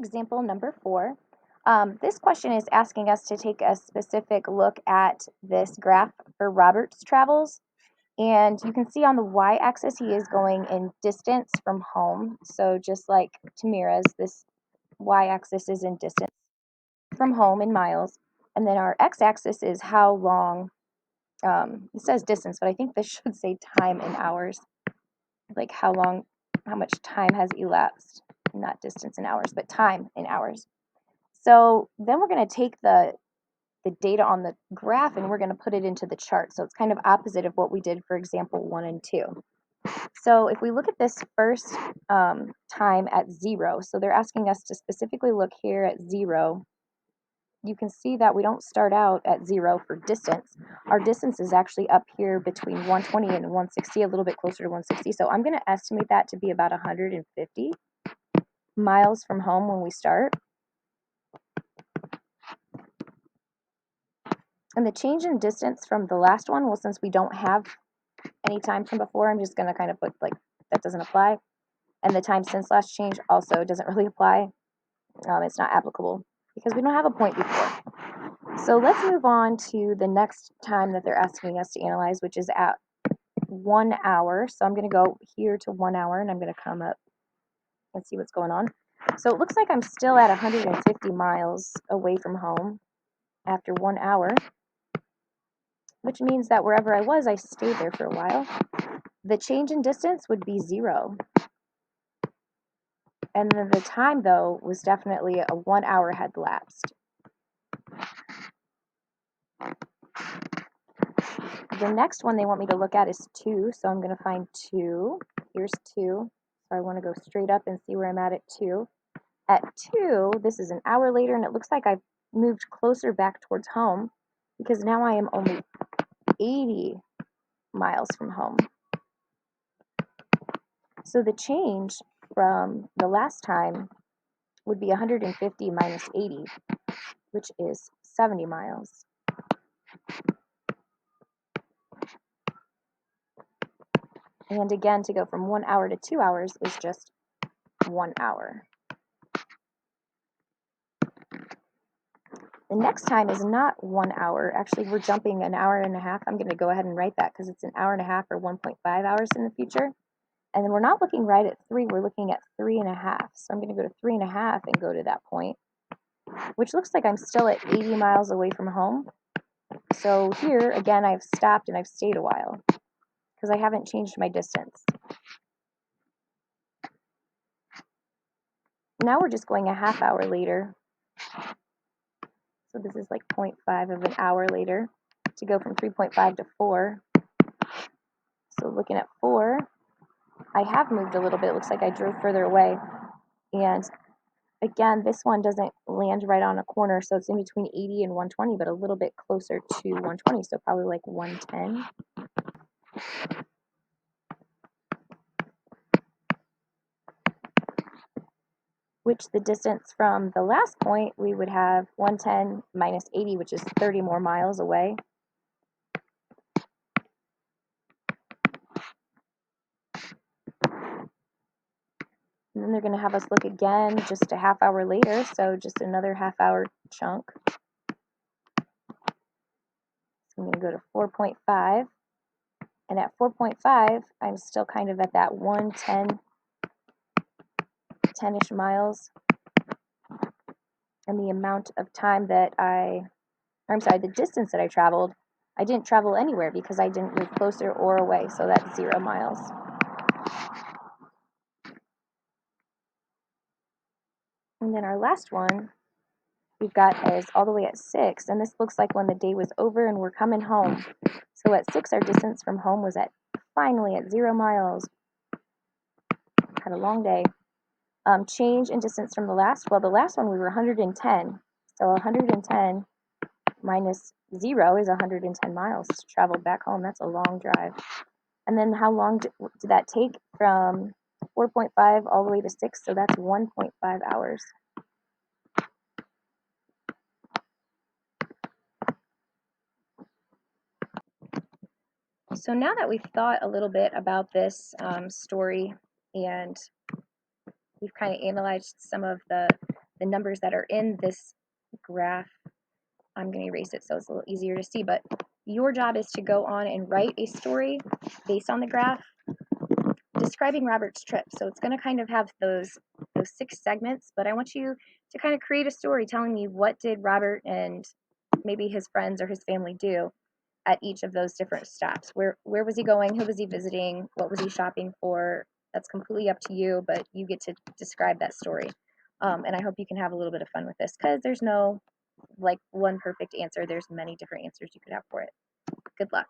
Example number 4. This question is asking us to take a specific look at this graph for Robert's travels. And you can see on the y-axis he is going in distance from home. So just like Tamira's, this y-axis is in distance from home in miles. And then our x-axis is how long, it says distance, but I think this should say time in hours. Like how much time has elapsed. Not distance in hours, but time in hours. So then we're going to take the data on the graph and we're going to put it into the chart. So it's kind of opposite of what we did for example 1 and 2. So if we look at this first time at 0, so they're asking us to specifically look here at 0. You can see that we don't start out at 0 for distance. Our distance is actually up here between 120 and 160, a little bit closer to 160. So I'm going to estimate that to be about 150 miles from home when we start. And the change in distance from the last one, well, since we don't have any time from before, I'm just going to kind of put like that doesn't apply. And the time since last change also doesn't really apply. It's not applicable because we don't have a point before. So let's move on to the next time that they're asking us to analyze, which is at 1 hour. So I'm going to go here to 1 hour and I'm going to come up and see what's going on. So it looks like I'm still at 150 miles away from home after 1 hour, which means that wherever I was, I stayed there for a while. The change in distance would be 0. And then the time, though, was definitely a 1 hour had lapsed. The next one they want me to look at is 2, so I'm going to find 2. Here's 2. So I want to go straight up and see where I'm at 2. At 2, this is an hour later, and it looks like I've moved closer back towards home because now I am only 80 miles from home. So the change from the last time would be 150 minus 80, which is 70 miles. And again, to go from 1 hour to 2 hours is just 1 hour. The next time is not 1 hour. Actually, we're jumping an hour and a half. I'm going to go ahead and write that because it's an hour and a half or 1.5 hours in the future. And then we're not looking right at 3, we're looking at 3.5. So I'm going to go to 3.5 and go to that point, which looks like I'm still at 80 miles away from home. So here, again, I've stopped and I've stayed a while because I haven't changed my distance. Now we're just going a half hour later. So this is like 0.5 of an hour later to go from 3.5 to 4. So looking at 4, I have moved a little bit. It looks like I drove further away. And again, this one doesn't land right on a corner, so it's in between 80 and 120, but a little bit closer to 120, so probably like 110. Which the distance from the last point, we would have 110 minus 80, which is 30 more miles away. And then they're going to have us look again just a half hour later, so just another half hour chunk. So I'm going to go to 4.5. And at 4.5, I'm still kind of at that 10-ish miles. And the amount of time that the distance that I traveled, I didn't travel anywhere because I didn't move closer or away, so that's 0 miles. And then our last one we've got is all the way at 6, and this looks like when the day was over and we're coming home. So at 6, our distance from home was finally at 0 miles. Had a long day. Change in distance from the last, well, the last one we were 110. So 110 minus 0 is 110 miles traveled back home. That's a long drive. And then how long did that take from 4.5 all the way to 6? So that's 1.5 hours. So now that we've thought a little bit about this story and we've kind of analyzed some of the the numbers that are in this graph, I'm going to erase it so it's a little easier to see, but your job is to go on and write a story based on the graph describing Robert's trip. So it's going to kind of have those 6 segments, but I want you to kind of create a story telling me what did Robert and maybe his friends or his family do at each of those different stops. Where was he going? Who was he visiting? What was he shopping for? That's completely up to you, but you get to describe that story. And I hope you can have a little bit of fun with this because there's no like one perfect answer. There's many different answers you could have for it. Good luck.